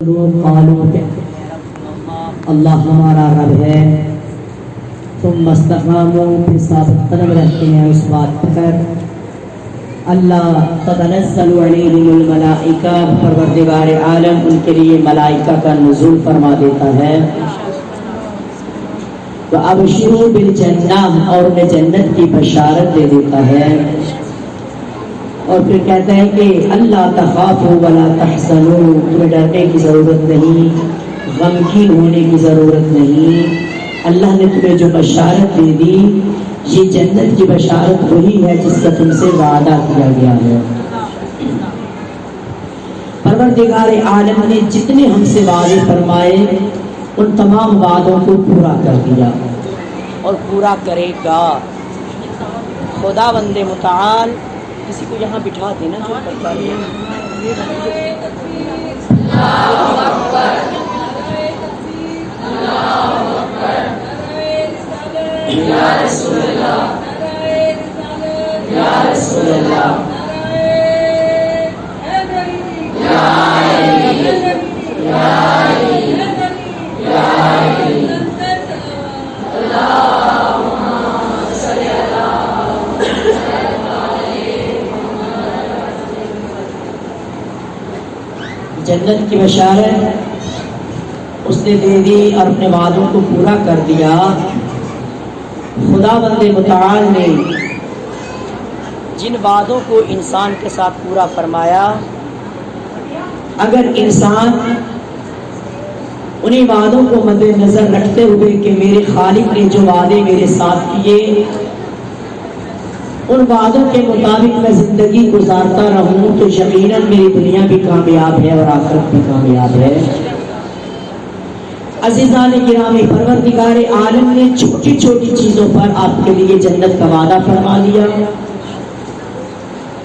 لوگ قالوا کہ اللہ ہمارا رب ہے، ثم استقاموا پھر ثابت قدم رہتے ہیں اس بات پر اللہ تتنزل علیہم الملائکہ، پروردگار عالم ان کے لیے ملائکہ کا نزول فرما دیتا ہے، وَأَبْشِرُوا بِالْجَنَّةِ اور انہیں جنت کی بشارت دے دیتا ہے، اور پھر کہتا ہے کہ اللہ تخافوا ولا تحزنوا، تمہیں ڈرنے کی ضرورت نہیں، غمگین ہونے کی ضرورت نہیں، اللہ نے تمہیں جو بشارت دے دی یہ جنت کی بشارت وہی ہے جس کا تم سے وعدہ کیا گیا ہے۔ پروردگار عالم نے جتنے ہم سے وعدے فرمائے ان تمام وعدوں کو پورا کر دیا اور پورا کرے گا۔ خدا بند متعال کسی کو یہاں بٹھا دینا جو کرتا ہے۔ یا رسول اللہ، یا رسول اللہ، یا علی، یا علی، یا علی، جنت کی بشارت اس نے دے دی اور اپنے وعدوں کو پورا کر دیا۔ خدا بند متعال نے جن وعدوں کو انسان کے ساتھ پورا فرمایا، اگر انسان انہیں وعدوں کو مد نظر رکھتے ہوئے کہ میرے خالق نے جو وعدے میرے ساتھ کیے ان وعدوں کے مطابق میں زندگی گزارتا رہوں تو یقیناً میری دنیا بھی کامیاب ہے اور آخرت بھی کامیاب ہے۔ عزیزان گرامی، پروردگار عالم نے چھوٹی چھوٹی چیزوں پر آپ کے لیے جنت کا وعدہ فرما دیا۔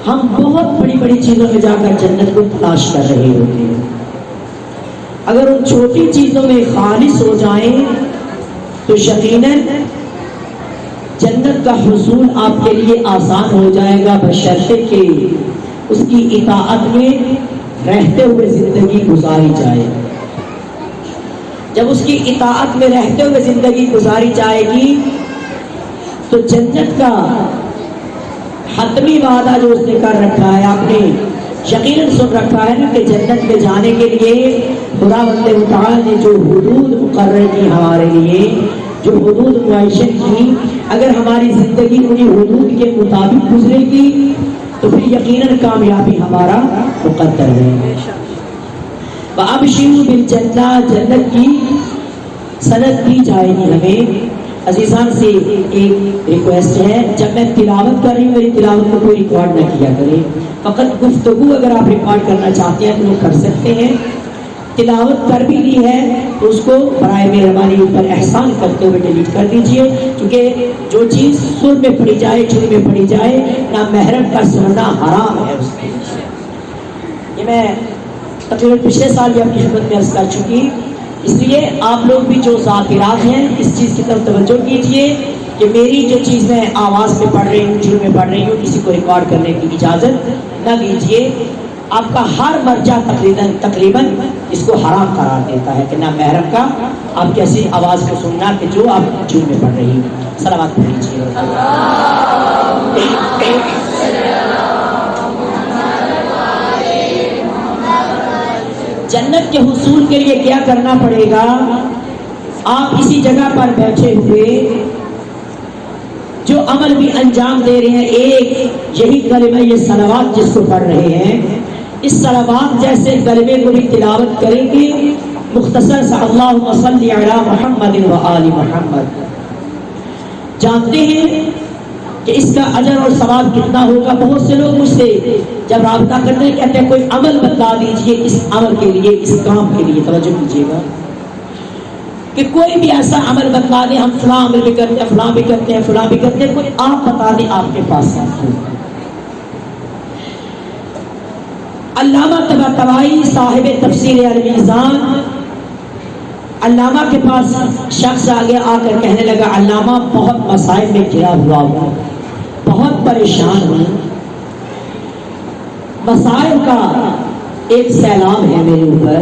ہم بہت بڑی بڑی چیزوں میں جا کر جنت کو تلاش کر رہے ہوتے ہیں، اگر ان چھوٹی چیزوں میں خالص ہو جائیں تو یقیناً جنت کا حصول آپ کے لیے آسان ہو جائے گا، بشرطے کہ اس کی اطاعت میں رہتے ہوئے زندگی گزاری جائے۔ جب اس کی اطاعت میں رہتے ہوئے زندگی گزاری جائے گی تو جنت کا حتمی وعدہ جو اس نے کر رکھا ہے، آپ نے یقیناً سن رکھا ہے نا کہ جنت میں جانے کے لیے خدا بند متعال نے جو حدود مقرر کی ہمارے لیے، جو حدود معیشت کی، اگر ہماری زندگی انہیں حدود کے مطابق گزرے گی تو پھر یقیناً کامیابی ہمارا مقدر ہے۔ وَأَبْشِرُوا بِالْجَنَّةِ، جنت کی سند دی جائے گی ہمیں۔ عزیزان سے ایک ریکویسٹ ہے، جب میں تلاوت کر رہی ہوں میری تلاوت کو کوئی ریکارڈ نہ کیا کرے، فقط گفتگو اگر آپ ریکارڈ کرنا چاہتے ہیں تو وہ کر سکتے ہیں۔ تلاوت کر بھی لی ہے تو اس کو برائے مہربانی اوپر احسان کرتے ہوئے ڈیلیٹ کر دیجئے، کیونکہ جو چیز سر میں پڑی جائے، چھری میں پڑی جائے، نامحرم کا سننا حرام ہے اس کے لیے۔ یہ میں تقریباً پچھلے سال بھی اپنی خدمت میں عرض کر چکی، اس لیے آپ لوگ بھی جو ذاکرات ہیں اس چیز کی طرف توجہ کیجئے کہ میری جو چیز میں آواز میں پڑھ رہی ہوں، جھر میں پڑھ رہی ہوں، کسی کو ریکارڈ کرنے کی اجازت نہ دیجئے۔ آپ کا ہر مرجع تقریباً اس کو حرام قرار دیتا ہے کہ نہ محرم کا آپ کیسی آواز کو سننا کہ جو آپ جھر میں پڑھ رہی ہیں۔ صلوات پڑھیے۔ جنت کے حصول کے لیے کیا کرنا پڑے گا؟ آپ اسی جگہ پر بیٹھے ہوئے جو عمل بھی انجام دے رہے ہیں، ایک یہی کلمہ، یہ صلوات جس کو پڑھ رہے ہیں، اس صلوات جیسے کلمے کو بھی تلاوت کریں گے، مختصر سا اللہم صلی علی محمد و آل محمد۔ جانتے ہیں کہ اس کا اجر اور ثواب کتنا ہوگا؟ بہت سے لوگ مجھ سے جب رابطہ کرتے ہیں کہتے ہیں کوئی عمل بتا دیجئے اس عمل کے لیے، اس کام کے لیے۔ توجہ کیجئے گا کہ کوئی بھی ایسا عمل بتا دیں، ہم فلاں عمل بھی کرتے ہیں، فلاں بھی کرتے ہیں، فلاں بھی کرتے ہیں، کوئی آپ بتا دیں آپ کے پاس ہے۔ علامہ طباطبائی صاحب تفسیر المیزان، علامہ کے پاس شخص آگے آ کر کہنے لگا علامہ بہت مسائل میں گھرا ہوا ہوں، بہت پریشان ہوں، مسائل کا ایک سیلاب ہے میرے اوپر،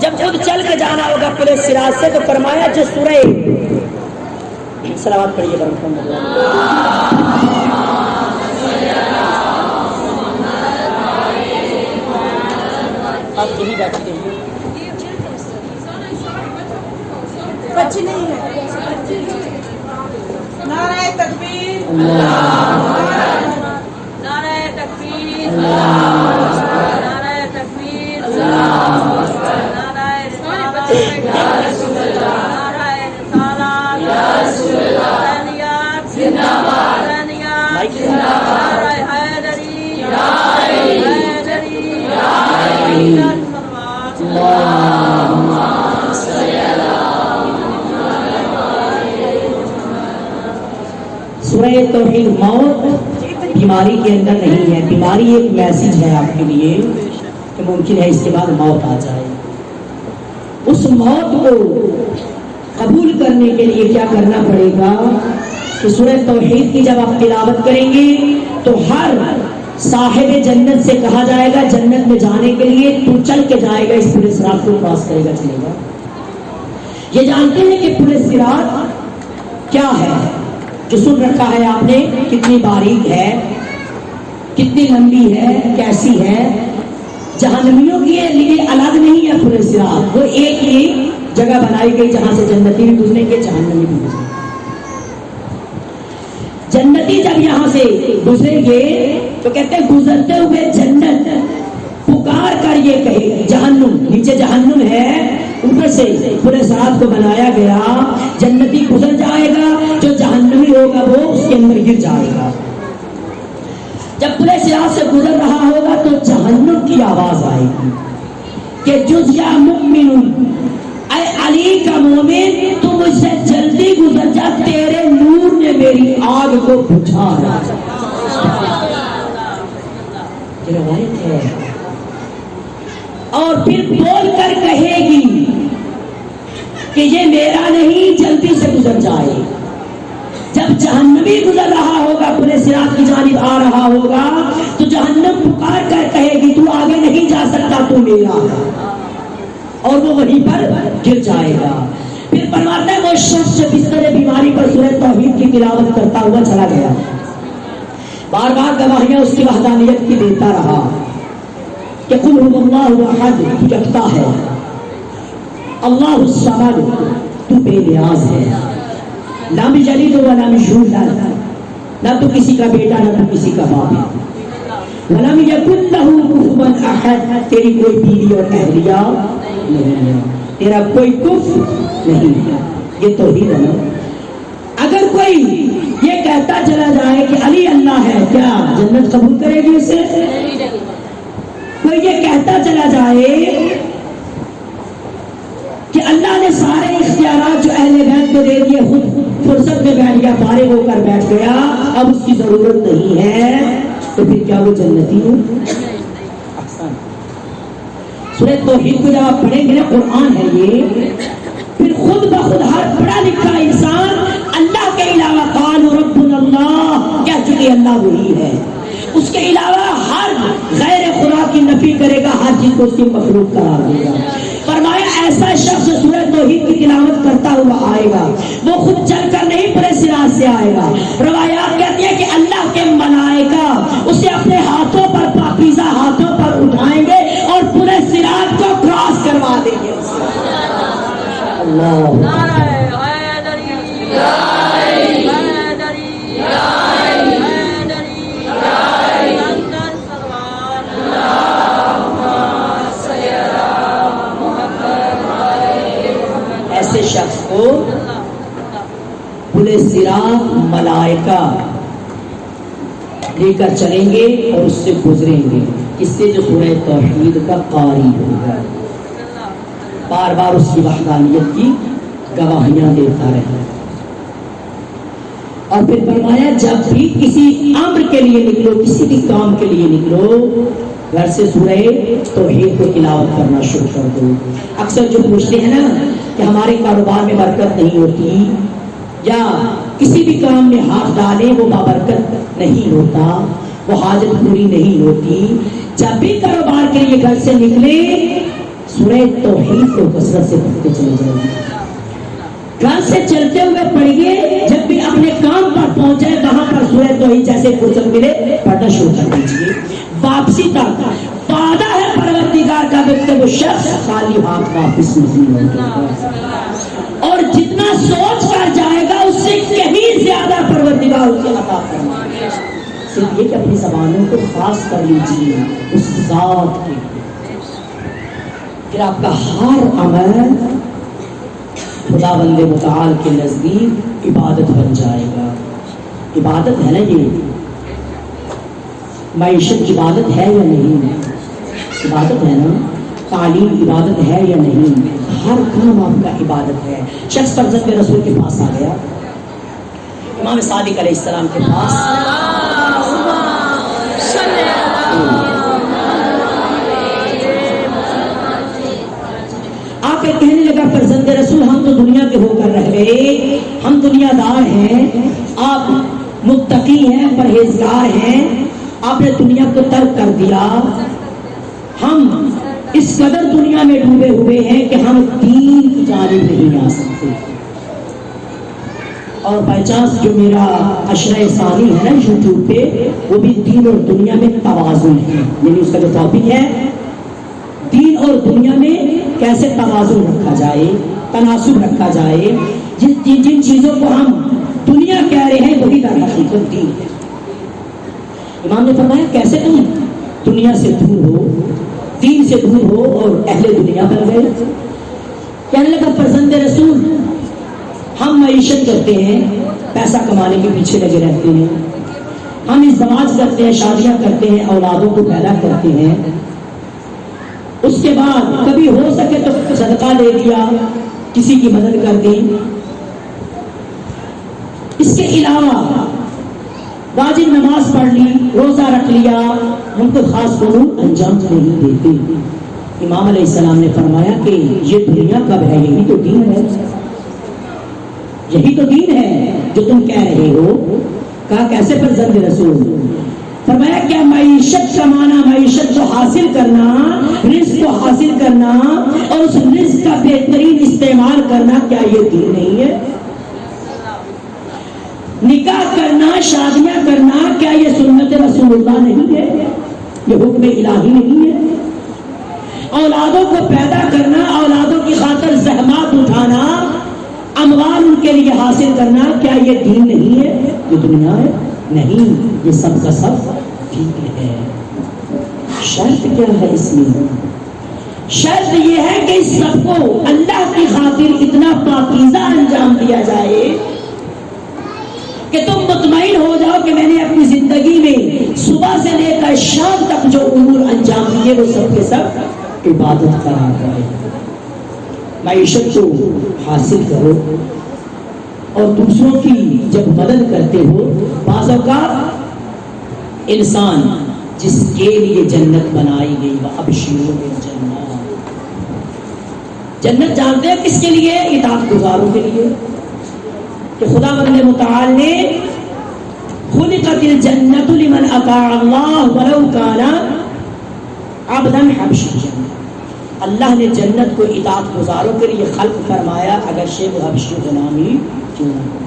جب خود چل کے جانا ہوگا پورے صراط سے تو فرمایا جو سورہ صلوات پڑھیے برحمت آپ یہی بیٹھتے ہیں بچی نہیں ہے. نعرہ تکبیر, نعرہ تکبیر, نعرہ تکبیر, نعرہ رسالت, نعرہ رسالت, زندہ باد, نعرہ حیدری, حیدری, سورہ توحید موت بیماری کے اندر نہیں ہے. بیماری ایک میسج ہے آپ کے لیے کہ ممکن ہے اس کے بعد موت آ جائے. اس موت کو قبول کرنے کے لیے کیا کرنا پڑے گا کہ سورہ توحید کی جب آپ تلاوت کریں گے تو ہر صاحب جنت سے کہا جائے گا جنت میں جانے کے لیے تو چل کے جائے گا, اس پورے صراط کو کراس کرے گا, چلے گا. یہ جانتے ہیں کہ پورے صراط کیا ہے؟ جو سن رکھا ہے آپ نے کتنی باریک ہے, کتنی لمبی ہے, کیسی ہے. جہنمیوں کے لیے الگ نہیں ہے پورے صراط, وہ ایک ہی جگہ بنائی گئی جہاں سے جنتی بھی گزریں گے, جہنمی بھی گزریں گے. جنتی جب یہاں سے گزریں گے تو کہتے ہیں گزرتے ہوئے جنت پکار کر یہ کہے, جہنم نیچے جہنم ہے, اوپر سے پورے صراط کو بنایا گیا, جنتی گزر جائے گا, جو جہنمی ہوگا وہ اس کے اندر گر جائے گا. جب پورے صراط سے گزر رہا ہوگا تو جہنم کی آواز آئے گی کہ جز یا مؤمن, اے علی کا مومن تو مجھ سے جلدی گزر جا, تیرے نور نے میری آگ کو بجھا دیا. یہ روایت ہے. اور پھر بول کر کہے گی کہ یہ میرا نہیں, جلدی سے گزر جائے. جب جہنمی گزر رہا ہوگا پورے صراط کی جانب آ رہا ہوگا تو جہنم پکار کر کہے گی تو آگے نہیں جا سکتا, تو میرا ہے, اور وہ وہیں پر گر جائے گا. پھر فرماتا ہے وہ شخص جو بستر بیماری پر سورہ توحید کی تلاوت کرتا ہوا چلا گیا, بار بار گواہیاں اس کی وحدانیت کی دیتا رہا کہ قل هو اللہ احد, تو جگتا ہے, اللہ الصمد, تو بے نیاز ہے, لم یلد ولم یولد, نہ تو کسی کا بیٹا نہ تو کسی کا باپ ہے, ولم یکن لہ کفوا احد, تیری کوئی بیوی اور اہلیہ نہیں ہے, تیرا کوئی کفو نہیں ہے. یہ توحید ہے. اگر کوئی یہ کہتا چلا جائے کہ علی اللہ ہے, کیا جنت قبول کرے گی اسے؟ کوئی یہ کہتا چلا جائے کہ اللہ نے سارے اختیارات جو اہل بیت کو دے دیے, خود فرصت میں بیٹھ گیا, فارغ ہو کر بیٹھ گیا, اب اس کی ضرورت نہیں ہے, تو پھر کیا وہ جنتی ہو؟ سورہ توحید کو جب آپ پڑھیں گے نا, قرآن ہے یہ, پھر خود بخود ہر پڑھا لکھا انسان اللہ کے علاوہ قالوا ربنا اللہ کہہ چکے, اللہ وہی ہے. اس کے علاوہ ہر غیر خدا کی نفی کرے گا, ہر چیز کو اس کی مخلوق قرار دے گا. فرمایا ایسا شخص سورہ توحید کی تلاوت کرتا ہوا آئے گا, وہ خود چل کر نہیں پورے صراط سے آئے گا. روایات کہتی ہیں کہ اللہ کے ملائکہ اسے اپنے ہاتھوں پر, پاکیزہ ہاتھوں پر اٹھائیں گے اور پورے صراط کو کراس کروا دیں گے. اللہ ایسے شخص کو پورے صراط ملائکہ لے کر چلیں گے اور اس سے گزریں گے, اس سے جو سورہ توحید کا قاری ہوگا, بار بار اس کی وحدانیت کی گواہیاں دیتا رہے. اور پھر فرمایا جب بھی کسی امر کے لیے نکلو, کسی بھی کام کے لیے نکلو, گھر سے سورہ توحید کو تلاوت کرنا شروع کر دو. اکثر جو پوچھتے ہیں نا کہ ہمارے کاروبار میں برکت نہیں ہوتی, یا کسی بھی کام میں ہاتھ ڈالے وہ بابرکت نہیں ہوتا, وہ حاجت پوری نہیں ہوتی, جب بھی کاروبار کے لیے گھر سے نکلے سورہ توحید کو کثرت سے پڑھتے چلے جائیے. گھر سے چلتے ہوئے پڑھیے, جب بھی اپنے کام پر پہنچے وہاں پر سورہ توحید جیسے فرصت ملے پڑھنا شروع کر دیجیے. واپسی تک وعدہ ہے پروردگار کا کہ وہ شخص خالی ہاتھ واپس نہیں ہوگا, اور جتنا سوچ کر جائے گا اس سے کہیں زیادہ پروردگار اسے عطا فرمائے. صرف یہ کہ اپنی زبانوں کو خاص کر لیجیے اس ذات کے, پھر آپ کا ہر عمل خداوند متعال کے نزدیک عبادت بن جائے گا. عبادت ہے نا, یہ معیشت عبادت ہے یا نہیں؟ عبادت ہے نا. تعلیم عبادت ہے یا نہیں؟ ہر کام آپ کا عبادت ہے. شخص فرزند رسول کے پاس آ گیا, امام صادق علیہ السلام کے پاس, آ کے کہنے لگا فرزند رسول ہم تو دنیا کے ہو کر رہ گئے, ہم دنیا دار ہیں, آپ متقی ہیں, پرہیزگار ہیں, آپ نے دنیا کو ترک کر دیا, ہم اس قدر دنیا میں ڈوبے ہوئے ہیں کہ ہم دین کی جانب نہیں آ سکتے. اور بائی چانس جو میرا عشرہ ثانی ہے نا یوٹیوب پہ, وہ بھی دین اور دنیا میں توازن ہے, یعنی اس کا جو ٹاپک ہے دین اور دنیا میں کیسے توازن رکھا جائے, تناسب رکھا جائے. جن چیزوں کو ہم دنیا کہہ رہے ہیں وہی در حقیقت دین ہے. امام نے فرمایا کیسے تم دنیا سے دور ہو, دین سے دور ہو اور اہل دنیا بن گئے؟ کہنے لگا فرزند رسول ہم معیشت کرتے ہیں, پیسہ کمانے کے پیچھے لگے رہتے ہیں, ہم ازدواج کرتے ہیں, شادیاں کرتے ہیں, اولادوں کو پیدا کرتے ہیں, اس کے بعد کبھی ہو سکے تو صدقہ دے دیا, کسی کی مدد کر دی. اس کے علاوہ واجب نماز پڑھ لی, روزہ رکھ لیا, ہم کو خاص فنون انجام نہیں دیتے. امام علیہ السلام نے فرمایا کہ یہ دنیا کب ہے, یہی تو دین ہے, یہی تو دین ہے جو تم کہہ رہے ہو. کہا کیسے فرزند رسول؟ فرمایا کیا معیشت کمانا, معیشت کو حاصل کرنا, رزق کو حاصل کرنا اور اس رزق کا بہترین استعمال کرنا, کیا یہ دین نہیں ہے؟ نکاح کرنا, شادیاں کرنا, کیا یہ سنت رسول اللہ نہیں ہے؟ یہ حکم الہی نہیں ہے؟ اولادوں کو پیدا کرنا, اولادوں کی خاطر زحمات اٹھانا, اموال ان کے لیے حاصل کرنا, کیا یہ دین نہیں ہے؟ یہ دنیا ہے؟ نہیں, یہ سب کا سب دین ہے. شرط کیا ہے اس میں؟ شرط یہ ہے کہ اس سب کو اللہ کی خاطر اتنا پاکیزہ انجام دیا جائے کہ تم مطمئن ہو جاؤ کہ میں نے اپنی زندگی میں صبح سے لے کر شام تک جو امور انجام دیے وہ سب کے سب عبادت قرار کرے. معیشت کو حاصل کرو اور دوسروں کی جب مدد کرتے ہو, بعض اوقات انسان جس کے لیے جنت بنائی گئی وہ ابشروا بالجنہ, جنت جانتے ہیں کس کے لیے؟ اطاعت گزاروں کے لیے. کہ خداوند متعال نے خلقت الجنت لمن اطاع اللہ ولو کان عبدا حبشیا, اللہ نے جنت کو اطاعت گزاروں کے لیے خلق فرمایا اگر شیخ حبشی غلامی کیوں نہ ہو.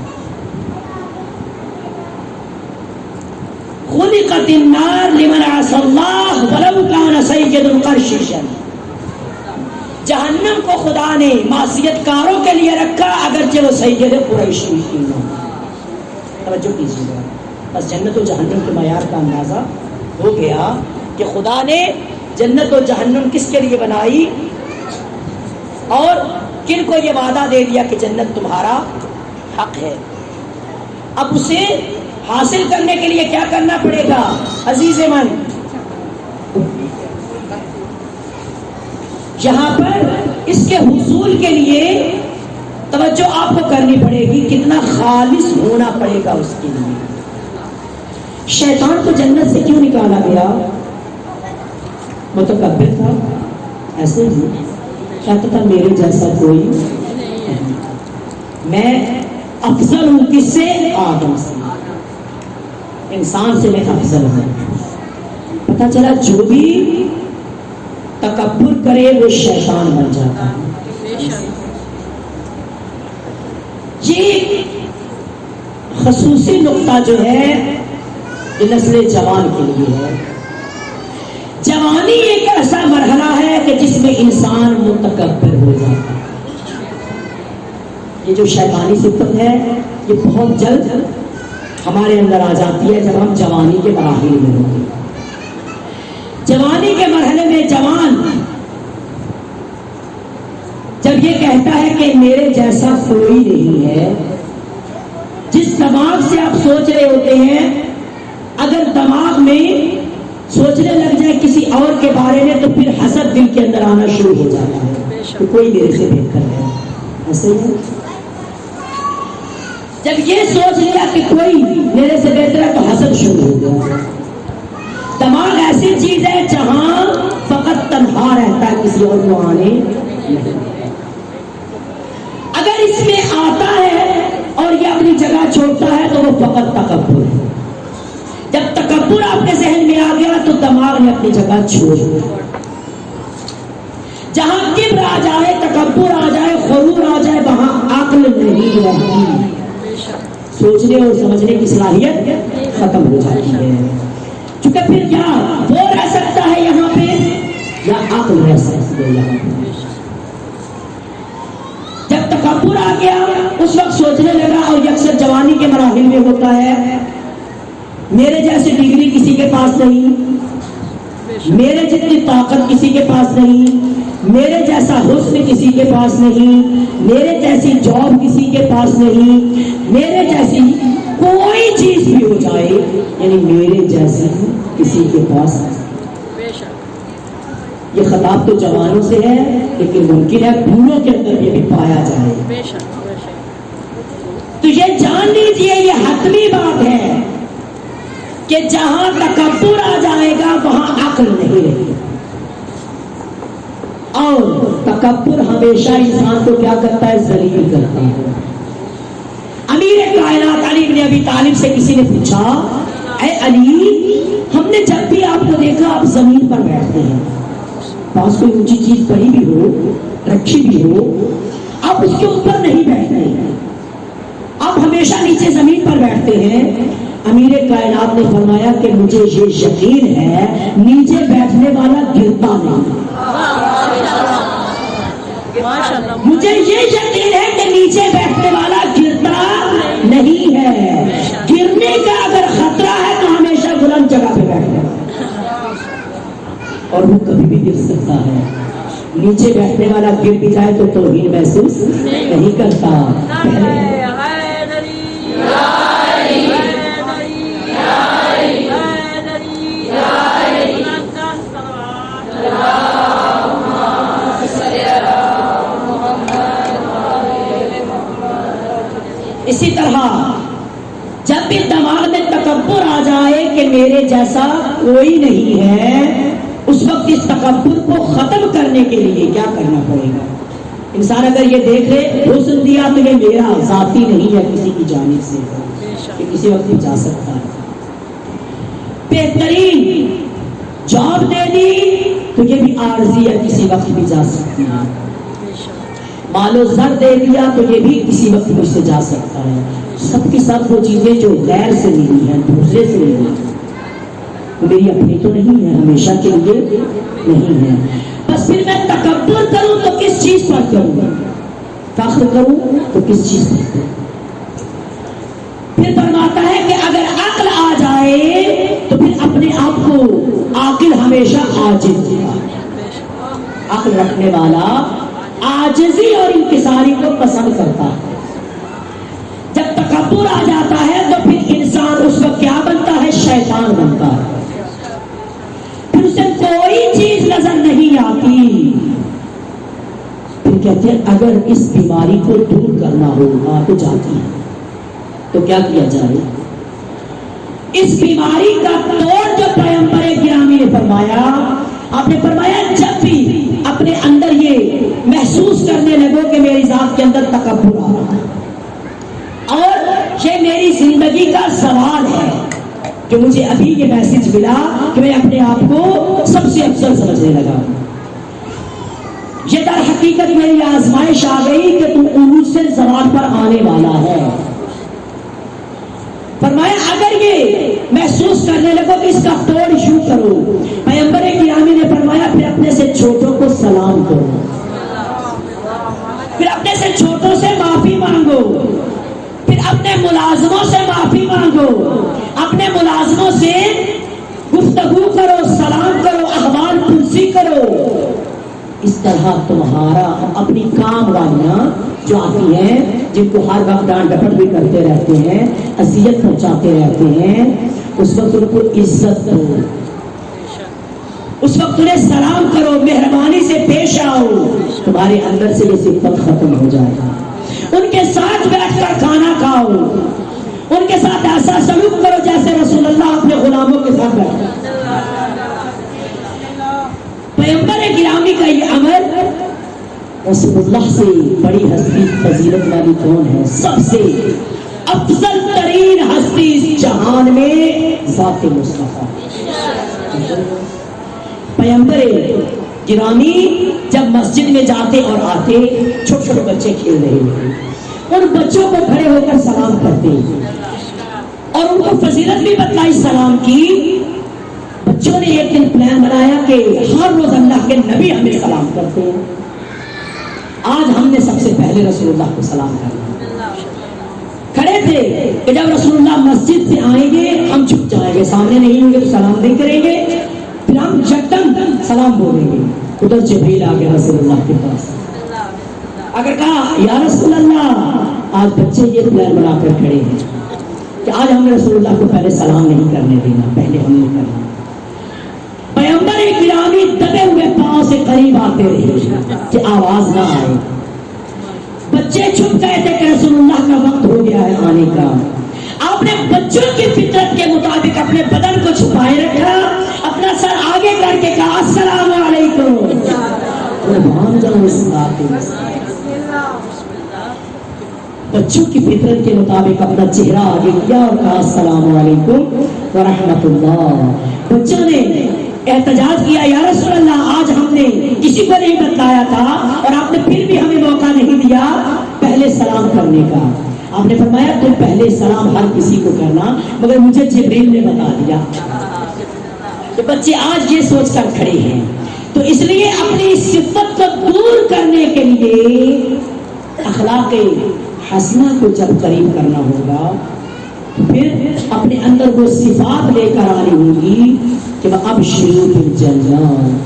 خلقت النار لمن عصى اللہ ولو کان سید قرشیا, جہنم کو خدا نے معصیت کاروں کے لیے رکھا اگرچہ وہ سید قریشی کیوں نہ ہو. توجہ کیجیے گا, بس جنت و جہنم کے معیار کا اندازہ ہو گیا کہ خدا نے جنت و جہنم کس کے لیے بنائی اور کن کو یہ وعدہ دے دیا کہ جنت تمہارا حق ہے. اب اسے حاصل کرنے کے لیے کیا کرنا پڑے گا عزیز من؟ یہاں پر اس کے حصول کے لیے توجہ آپ کو کرنی پڑے گی, کتنا خالص ہونا پڑے گا اس کے لیے. شیطان کو جنت سے کیوں نکالا گیا؟ متکبر تھا, ایسے ہی کہتا تھا میرے جیسا کوئی نہیں, میں افضل ہوں. کس سے؟ آدم سے, انسان سے میں افضل ہوں. پتہ چلا جو بھی تکبر کرے وہ شیطان بن جاتا ہے. یہ خصوصی نقطہ جو ہے یہ نسل جوان کے لیے ہے. جوانی ایک ایسا مرحلہ ہے کہ جس میں انسان متکبر ہو جاتا ہے. یہ جو شیطانی صفت ہے یہ بہت جلد ہمارے اندر آ جاتی ہے جب ہم جوانی کے مراحل میں ہوتے ہیں. جوانی کے مرحلے میں جوان جب یہ کہتا ہے کہ میرے جیسا کوئی نہیں ہے، جس دماغ سے آپ سوچ رہے ہوتے ہیں، اگر دماغ میں سوچنے لگ جائے کسی اور کے بارے میں تو پھر حسد دل کے اندر آنا شروع ہو جاتا ہے کہ کوئی میرے سے بہتر ہے. ایسے ہی جب یہ سوچ لیا کہ کوئی میرے سے بہتر ہے تو حسد شروع ہو گیا. دماغ ایسی چیز ہے جہاں فقط تنہا رہتا ہے، کسی اور کو آنے نہیں. اگر اس میں آتا ہے اور یہ اپنی جگہ چھوڑتا ہے تو وہ فقط تکبر ہے. جب تکبر آپ کے ذہن میں آ گیا تو دماغ نے اپنی جگہ چھوڑ دی. جہاں کبر آ جائے، تکبر آ جائے، غرور آ جائے، وہاں عقل نہیں رہتی. سوچنے اور سمجھنے کی صلاحیت ختم ہو جاتی ہے. چونکہ پھر کیا وہ رہ سکتا ہے یہاں پہ یا عقل رہ سکتی ہے یہاں پہ. جب تکبر آ گیا اس وقت سوچنے لگا، اور اکثر جوانی کے مراحل میں ہوتا ہے، میرے جیسی ڈگری کسی کے پاس نہیں، میرے جتنی طاقت کسی کے پاس نہیں، میرے جیسا حسن کسی کے پاس نہیں، میرے جیسی جاب کسی کے پاس نہیں، میرے جیسی کوئی چیز بھی ہو جائے، یعنی میرے جیسی کسی کے پاس. یہ خطاب تو جوانوں سے ہے لیکن ممکن ہے بوڑھوں کے اندر یہ بھی پایا جائے. تو یہ جان لیجیے یہ حتمی بات ہے کہ جہاں تکبر آ جائے گا وہاں عقل نہیں رہے. اور تکبر ہمیشہ انسان کو کیا کرتا ہے؟ ذلیل کرتا ہے. امیر کائنات علی بن ابی طالب سے کسی نے پوچھا، اے علی، ہم نے جب بھی آپ کو دیکھا آپ زمین پر بیٹھتے ہیں، پاس کوئی اونچی چیز پڑی بھی ہو، رکھی بھی ہو، آپ اس کے اوپر نہیں بیٹھتے، آپ ہمیشہ نیچے زمین پر بیٹھتے ہیں. امیر کائنات نے فرمایا کہ مجھے یہ یقین ہے نیچے بیٹھنے والا گرتا نہیں. مجھے یہ یقین ہے کہ نیچے بیٹھنے والا گرتا نہیں ہے. گرنے کا اگر خطرہ ہے تو ہمیشہ بلند جگہ پہ بیٹھنا، اور وہ کبھی بھی گر سکتا ہے. نیچے بیٹھنے والا گر بھی جائے تو توہین محسوس نہیں کرتا. اسی طرح جب بھی دماغ میں تکبر آ جائے کہ میرے جیسا کوئی نہیں ہے، اس وقت اس تکبر کو ختم کرنے کے لیے کیا کرنا پڑے گا؟ انسان اگر یہ دیکھ لے حسن دیا تو یہ میرا ذاتی نہیں ہے، کسی کی جانب سے کہ کسی وقت بھی جا سکتا ہے. بہترین جاب دے دی تو یہ بھی عارضی ہے، کسی وقت بھی جا سکتی ہے. مال و زر دے دیا تو یہ بھی کسی وقت مجھ سے جا سکتا ہے. سب کی سب وہ چیزیں جو غیر سے ملی ہیں، دوسرے سے ملی ہیں، میری اپنی تو نہیں ہے، ہمیشہ کے لیے نہیں ہے. بس پھر میں تکبر کروں تو کس چیز پر کروں، فخر کروں تو کس چیز پر کروں. پھر فرماتا ہے کہ اگر عقل آ جائے تو پھر اپنے آپ کو عاقل ہمیشہ عاجز ہے. عقل رکھنے والا عاجزی اور انکساری کو پسند کرتا ہے. جب تکبر آ جاتا ہے تو پھر انسان اس وقت کیا بنتا ہے؟ شیطان بنتا ہے. پھر اسے کوئی چیز نظر نہیں آتی. پھر کہتے ہیں اگر اس بیماری کو دور کرنا ہوگا تو جاتی ہے تو کیا کیا جائے؟ اس بیماری کا توڑ جو پیغمبر گرامی نے فرمایا، آپ نے فرمایا جب بھی اپنے اندر یہ محسوس کرنے لگو کہ میری ذات کے اندر تکبر آ رہا ہے اور یہ میری زندگی کا سوال ہے کہ مجھے ابھی یہ میسج ملا کہ میں اپنے آپ کو سب سے افضل سمجھنے لگا، یہ در حقیقت میری آزمائش آ گئی کہ تو عروج سے زوال پر آنے والا ہے. فرمایا اگر یہ محسوس کرنے لگو تو اس کا توڑ یوں کرو. پیغمبر گرامی نے فرمایا پھر اپنے سے چھوٹوں کو سلام کرو, پھر اپنے سے چھوٹوں سے معافی مانگو, پھر اپنے ملازموں سے معافی مانگو, اپنے ملازموں سے گفتگو کرو, سلام کرو, احوال پرسی کرو. اس طرح تمہارا اپنی کام والیاں جو آتی ہیں, جن کو ہر وقت ڈانٹ ڈپٹ بھی کرتے رہتے ہیں, اذیت پہنچاتے رہتے ہیں, اس وقت ان کو عزت دو, اس وقت انہیں سلام کرو, مہربانی سے پیش آؤ. تمہارے اندر سے یہ صفت ختم ہو جائے گا. ان کے ساتھ بیٹھ کر کھانا کھاؤ, ان کے ساتھ ایسا سلوک کرو جیسے رسول اللہ اپنے غلاموں کے ساتھ بیٹھے. پیغمبر گرامی کا یہ عمل, رسول اللہ سے بڑی ہستی فضیلت والی کون ہے؟ سب سے افضل ترین ہستی اس جہان میں ذات مصطفیٰ. پیغمبر گرامی جب مسجد میں جاتے اور آتے, چھوٹے چھوٹے بچے کھیل رہے ہوتے, ان بچوں کو کھڑے ہو کر سلام کرتے اور ان کو فضیلت بھی بتلائی سلام کی. بچوں نے ایک دن پلان بنایا کہ ہر روز اللہ کے نبی ہمیں سلام کرتے ہیں, آج ہم نے سب سے پہلے رسول اللہ کو سلام کرنا. کھڑے تھے کہ جب رسول اللہ مسجد سے آئیں گے ہم چھپ جائیں گے, سامنے نہیں ہوں گے تو سلام نہیں کریں گے, پھر ہم جھٹن سلام بولیں گے. ادھر جبریل آ گیا رسول اللہ کے پاس. اگر کہا یا رسول اللہ, آج بچے یہ پلان بنا کر کھڑے ہیں کہ آج ہم نے رسول اللہ کو پہلے سلام نہیں کرنے دینا, پہلے ہم نے کرنا. پیغمبر گرامی دبے ہوئے پاؤں سے قریب آتے رہے کہ آواز نہ آئے. بچے چھپ گئے تھے کہ رسول اللہ کا وقت ہو گیا ہے آنے کا. آپ نے بچوں کی فطرت کے مطابق اپنے بدن کو چھپائے رکھا, اپنا سر آگے کر کے کہا السلام علیکم. بچوں کی فطرت کے مطابق اپنا چہرہ آگے کیا اور کہا السلام علیکم ورحمۃ اللہ. بچوں نے احتجاج کیا یا رسول اللہ, آج ہم نے کسی کو نہیں بتلایا تھا اور آپ نے پھر بھی ہمیں موقع نہیں دیا پہلے سلام کرنے کا. آپ نے فرمایا تم پہلے سلام ہر کسی کو کرنا, مگر مجھے جبریل نے بتا دیا. تو بچے آج یہ سوچ کر کھڑے ہیں, تو اس لیے اپنی صفت کو دور کرنے کے لیے اخلاق حسنہ کو جب قریب کرنا ہوگا, پھر اپنے اندر وہ صفات لے کر آنی ہوگی کہ اب شروع بالجنان.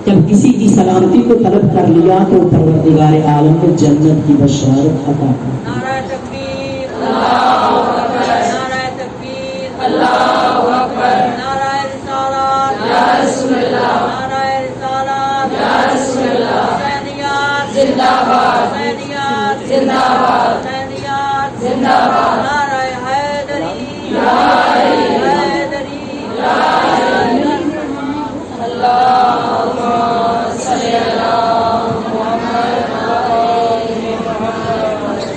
جب کسی کی سلامتی کو طلب کر لیا تو پروردگار عالم کو جنت کی بشارت عطا کر. نعرہ تکبیر اللہ اکبر, نعرہ تکبیر اللہ اکبر, نعرہ رسالت یا رسول اللہ, نعرہ رسالت یا رسول اللہ. حسینیت زندہ باد, حسینیت زندہ باد, حسینیت زندہ باد. نعرہ حیدری یا حیدری یا حیدری. اللہم صلی اللہ محمد وآل محمد.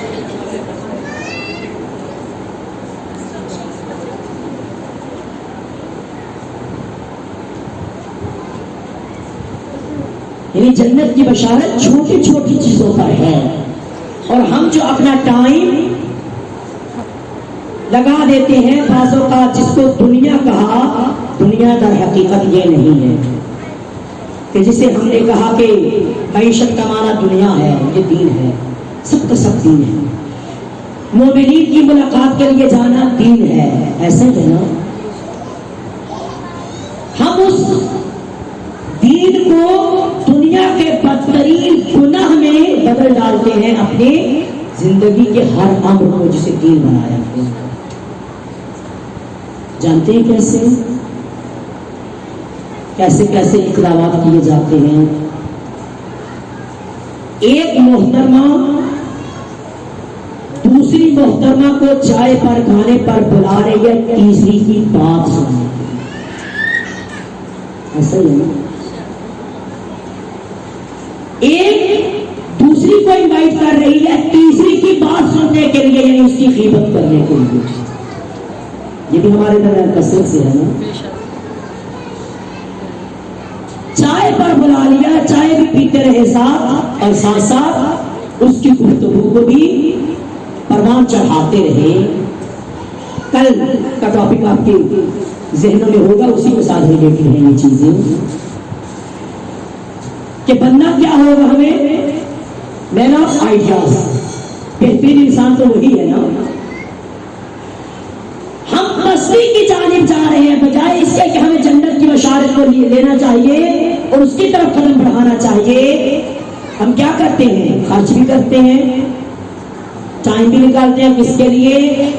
یعنی جنت کی بشارت چھوٹی چھوٹی چیزوں پر ہے, اور ہم جو اپنا ٹائم لگا دیتے ہیں بعض اوقات جس کو دنیا کہا, دنیا در حقیقت یہ نہیں ہے کہ جسے ہم نے کہا کہ معیشت کمانا دنیا ہے, یہ دین ہے. سب کا سب دین ہے. مومنین کی ملاقات کے لیے جانا دین ہے, ایسے ہے نا. ہم اس دین کو دنیا کے بدترین گناہ میں بدل ڈالتے ہیں اپنے زندگی کے ہر امر کو جسے دین بنایا ہے. جانتے ہیں کیسے کیسے کیسے انقلابات کیے جاتے ہیں. ایک محترمہ دوسری محترمہ کو چائے پر کھانے پر بلا رہی ہے, تیسری کی بات سننے. ایسا ہی ہے. ایک دوسری کو انوائٹ کر رہی ہے تیسری کی بات سننے کے لیے, یعنی اس کی غیبت کرنے کے لیے. یہ بھی ہمارے درمیان کثرت سے ہے نا. چائے پر بلا لیا، چائے بھی پیتے رہے ساتھ، اور ساتھ ساتھ اس کی گفتگو کو بھی پروان چڑھاتے رہے۔ کل کا ٹاپک آپ کے ذہنوں میں ہوگا، اسی کے ساتھ ریلیٹڈ ہیں یہ چیزیں کہ بننا کیا ہوگا ہمیں، مین آف آئیڈیاز، بہترین انسان تو وہی ہے نا۔ ہم مستی کی جانب جا رہے ہیں، بجائے اس کے کہ ہمیں جنت کی بشارت کو لینا چاہیے اور اس کی طرف قدم بڑھانا چاہیے۔ ہم کیا کرتے ہیں؟ خرچ بھی کرتے ہیں، ٹائم بھی نکالتے ہیں، کس کے لیے؟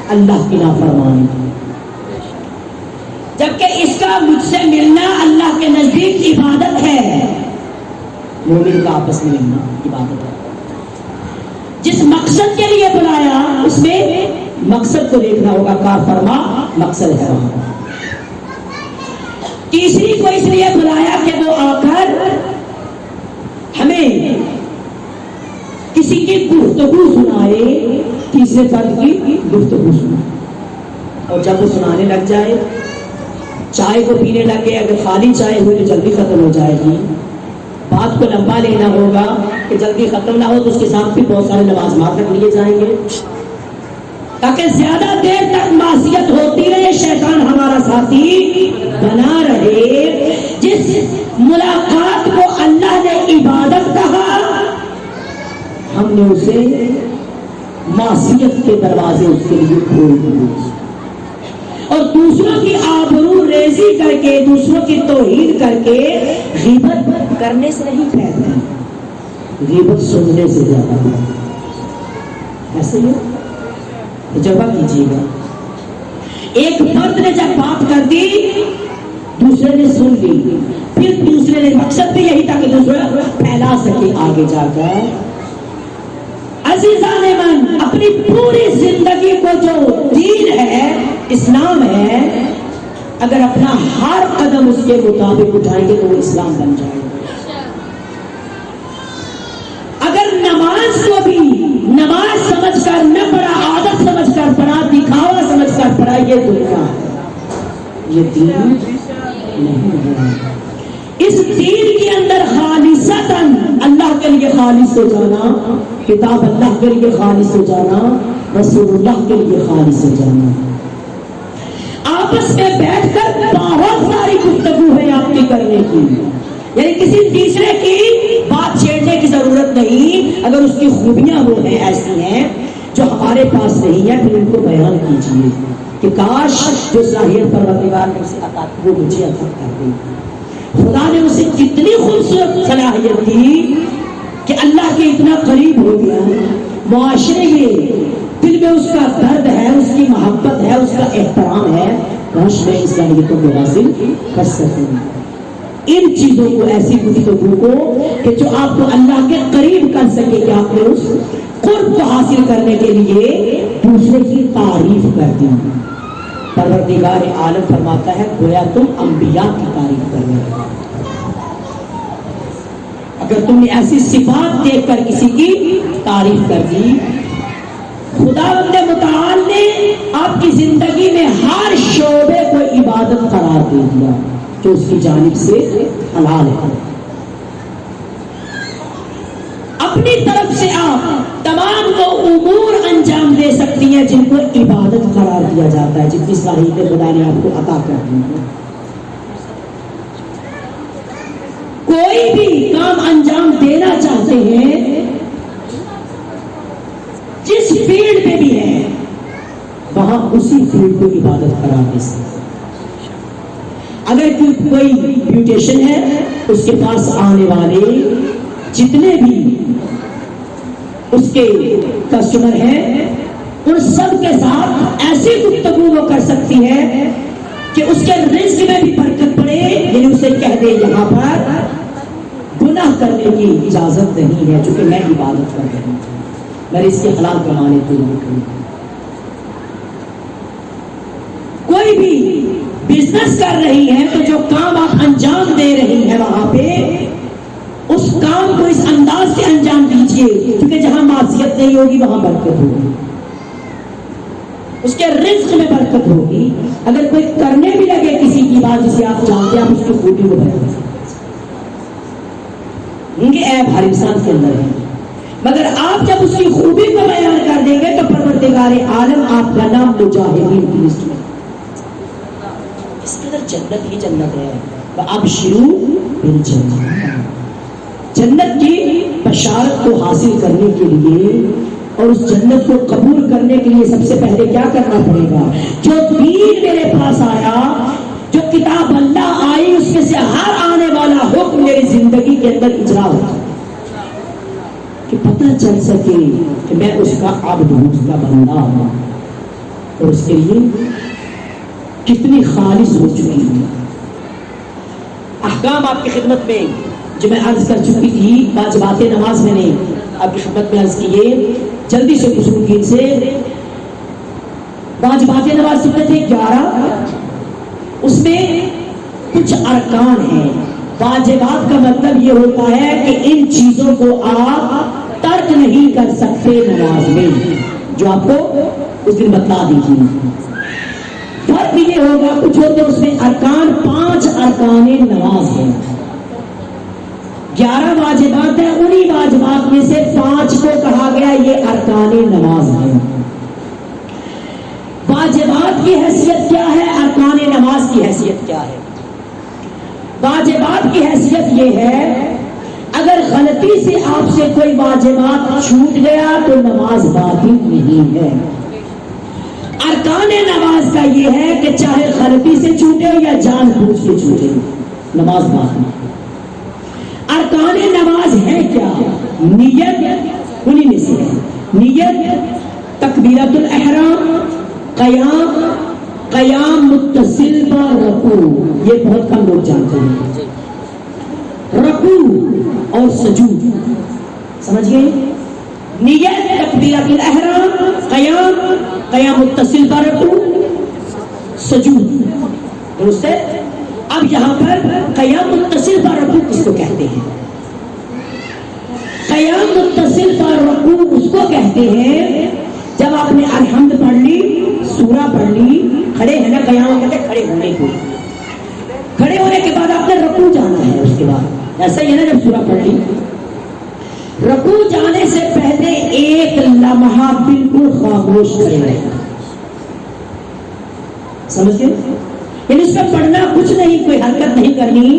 اللہ کی نافرمانی، جبکہ اس کا مجھ سے ملنا اللہ کے نزدیک عبادت ہے۔ مومن کا آپس میں ملنا عبادت ہے۔ جس مقصد کے لیے بلایا اس میں مقصد کو دیکھنا ہوگا، کار فرما مقصد ہے وہاں۔ تیسری کو اس لیے بلایا کہ وہ آ کر ہمیں کسی کی گفتگو سنائے، تیسرے فرد کی گفتگو سنائے، اور جب وہ سنانے لگ جائے، چائے کو پینے لگے، اگر خالی چائے ہوئی تو جلدی ختم ہو جائے گی، بات کو لمبا لینا ہوگا کہ جلدی ختم نہ ہو، تو اس کے ساتھ بھی بہت سارے نماز مار کر لیے جائیں گے تاکہ زیادہ دیر تک معصیت ہوتی رہے، شیطان ہمارا ساتھی بنا رہے۔ جس ملاقات کو اللہ نے عبادت کہا، ہم نے اسے معصیت کے دروازے اس کے لیے کھول دیے، اور دوسروں کی آبرو ریزی کر کے، دوسروں کی توہین کر کے، غیبت کرنے سے نہیں کہتے، غیبت سننے سے زیادہ ہے۔ ایسے ہی تجربہ کیجیے گا، ایک فرد نے جب بات کر دی، دوسرے نے سن لی، پھر دوسرے نے، مقصد بھی یہی تھا کہ دوسرا پھیلا سکے آگے جا کر۔ عزیزان من، اپنی پوری زندگی کو جو دین ہے، اسلام ہے، اگر اپنا ہر قدم اس کے مطابق اٹھائیں گے تو وہ اسلام بن جائے گا۔ اگر نماز کو بھی نماز سمجھ کر نہ پڑھا، عادت سمجھ کر پڑھا، دکھاوا سمجھ کر پڑھا، یہ دنیا ہے، یہ دین نہیں ہے۔ اس دین کے اندر خالصتاً اللہ کے لیے خالص ہو جانا، کتاب اللہ کے لیے خالص ہو جانا، رسول اللہ کے لیے خالص ہو جانا۔ آپس میں بیٹھ کر بہت ساری گفتگو ہے آپ کی کرنے کی، یعنی کسی تیسرے کی بات چھیڑنے کی ضرورت نہیں۔ اگر اس کی خوبیاں وہ ہیں، ایسی ہیں جو ہمارے پاس نہیں ہے، پھر ان کو بیان کیجیے کہ کاش جو صلاحیت پروردگار نے اسے عطا کی وہ مجھے عطا کر دے۔ خدا نے اسے کتنی خوبصورت صلاحیت دی کہ اللہ کے اتنا قریب ہو گیا، معاشرے میں دل میں اس کا درد ہے، اس کی محبت ہے، اس کا احترام ہے، کاش میں اس صلاحیتوں کو حاصل کر سکوں۔ ان چیزوں کو، ایسی گفتگو کو کہ جو آپ کو اللہ کے قریب کر سکے کہ آپ نے اس قرب کو حاصل کرنے کے لیے دوسرے کی تعریف کر دی۔ پروردگار عالم فرماتا ہے گویا تم انبیاء کی تعریف کر رہے ہو۔ اگر تم نے ایسی صفات دیکھ کر کسی کی تعریف کر دی، خداوند متعال نے آپ کی زندگی میں ہر شعبے کو عبادت قرار دے دیا جو اس کی جانب سے حلال ہے۔ اپنی طرف سے آپ تمام وہ امور انجام دے سکتی ہیں جن کو عبادت قرار دیا جاتا ہے، جن کی صلاحیتیں خدا نے آپ کو عطا کر دی ہیں۔ کوئی بھی کام انجام دینا چاہتے ہیں، جس فیلڈ پہ بھی ہے وہاں اسی فیلڈ کو عبادت قرار دے سکتے۔ اگر کوئی بیوٹیشن ہے، اس کے پاس آنے والے جتنے بھی اس کے کسٹمر ہیں، ان سب کے ساتھ ایسی گفتگو وہ کر سکتی ہے کہ اس کے رزق میں بھی برکت پڑے، یعنی اسے کہہ دے یہاں پر گناہ کرنے کی اجازت نہیں ہے چونکہ میں عبادت کر رہی ہوں، میں اس کے حلال کمانے کو نہیں کروں۔ کوئی بھی بزنس کر رہی ہے تو جو کام آپ انجام دے رہی ہے وہاں پہ اس کام کو اس انداز سے انجام دیجیے کیونکہ جہاں معصیت نہیں ہوگی وہاں برکت ہوگی، اس کے رزق میں برکت ہوگی۔ اگر کوئی کرنے بھی لگے کسی کی بات جسے آپ جانتے ہیں، آپ اس کی خوبی کو بیان ان کے عیب ہر انسان کے اندر ہے، مگر آپ جب اس کی خوبی کو بیان کر دیں گے تو پروردگار عالم آپ کا نام مجاہدین کی لسٹ میں، اس قدر جنت ہی جنت ہے۔ وَأَبْشِرُوا بِالْجَنَّةِ، جنت کی بشارت کو حاصل کرنے کے لیے اور اس جنت کو قبول کرنے کے لیے سب سے پہلے کیا کرنا پڑے گا؟ جو دین میرے پاس آیا، جو کتاب اللہ آئی، اس میں سے ہر آنے والا حکم میری زندگی کے اندر اجرا ہوتا کہ پتہ چل سکے کہ میں اس کا عبد ہوں، اس کا بندہ ہوں، اور اس کے لیے کتنی خالص ہو چکی ہے۔ احکام آپ کی خدمت میں جو میں عرض کر چکی تھی، واجبات نماز میں نے آپ کی خدمت میں عرض کیے، جلدی سے گزروں گی ان سے۔ واجبات نماز کتنے تھے؟ 11۔ اس میں کچھ ارکان ہیں۔ واجبات کا مطلب یہ ہوتا ہے کہ ان چیزوں کو آپ ترک نہیں کر سکتے نماز میں، جو آپ کو اس دن بتلا دی تھی۔ فرق یہ ہوگا کچھ ہوتے اس میں ارکان، 5 ارکان نماز ہیں، 11 واجبات ہیں، انہی واجبات میں سے 5 کو کہا گیا یہ ارکان نماز ہیں۔ واجبات کی حیثیت کیا ہے؟ ارکان نماز کی حیثیت کیا ہے؟ واجبات کی حیثیت یہ ہے اگر غلطی سے آپ سے کوئی واجبات چھوٹ گیا تو نماز باطل نہیں ہے۔ ارکان نماز کا یہ ہے کہ چاہے غلطی سے چھوٹے یا جان بوجھ کے چھوٹے، نماز باطل۔ ارکان نماز ہے کیا؟ نیت انہی میں سے ہے، نیت، تکبیرۃ الاحرام، قیام متصل با رکوع، یہ بہت کم لوگ جانتے ہیں، رکوع اور سجود، سمجھ گئے؟ نیت، تکبیرۃ الاحرام، قیام متصل با رکوع، سجود، درست ہے؟ اب یہاں پر قیام متصل با رکوع کس کو کہتے ہیں؟ قیام متصل با رکوع اس کو کہتے ہیں جب آپ نے الحمد پڑھ لی، سورہ پڑھ لی، کھڑے ہیں نا، قیام کہتے ہیں کھڑے ہونے کو، کھڑے ہونے کے بعد آپ نے رکوع جانا ہے، اس کے بعد ایسا ہی ہے نا، جب سورہ پڑھ لی، رکوع جانے سے پہلے ایک لمحہ بالکل خاموش کھڑے رہنا، سمجھ گئے؟ یعنی اس میں پڑھنا کچھ نہیں، کوئی حرکت نہیں کرنی،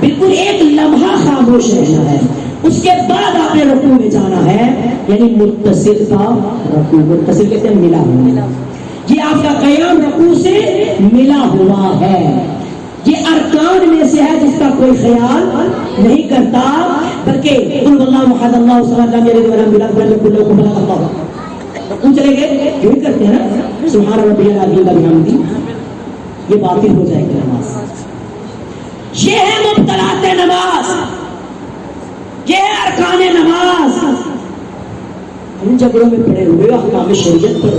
بالکل ایک لمحہ خاموش رہنا ہے، اس کے بعد آپ نے رکوع میں جانا ہے، یعنی متصل کا رکوع، متصل کہتے ہیں ملا ہوا، یہ آپ کا قیام رکوع سے ملا ہوا ہے، یہ ارکان میں سے ہے جس کا کوئی خیال نہیں کرتا، بلکہ قل اللہ احد اللہ الصمد لم یلد ولم یولد ولم یکن له کفوا احد، رکوع چلے گئے یوں ہی کرتے ہیں نا، سبحان ربی العظیم وبحمدہ، یہ باطل ہو جائے گی نماز۔ یہ ہے مبطلات نماز، یہ ہے ارکان نماز۔ ان جگہوں میں پڑے ہوئے احکام شریعت پر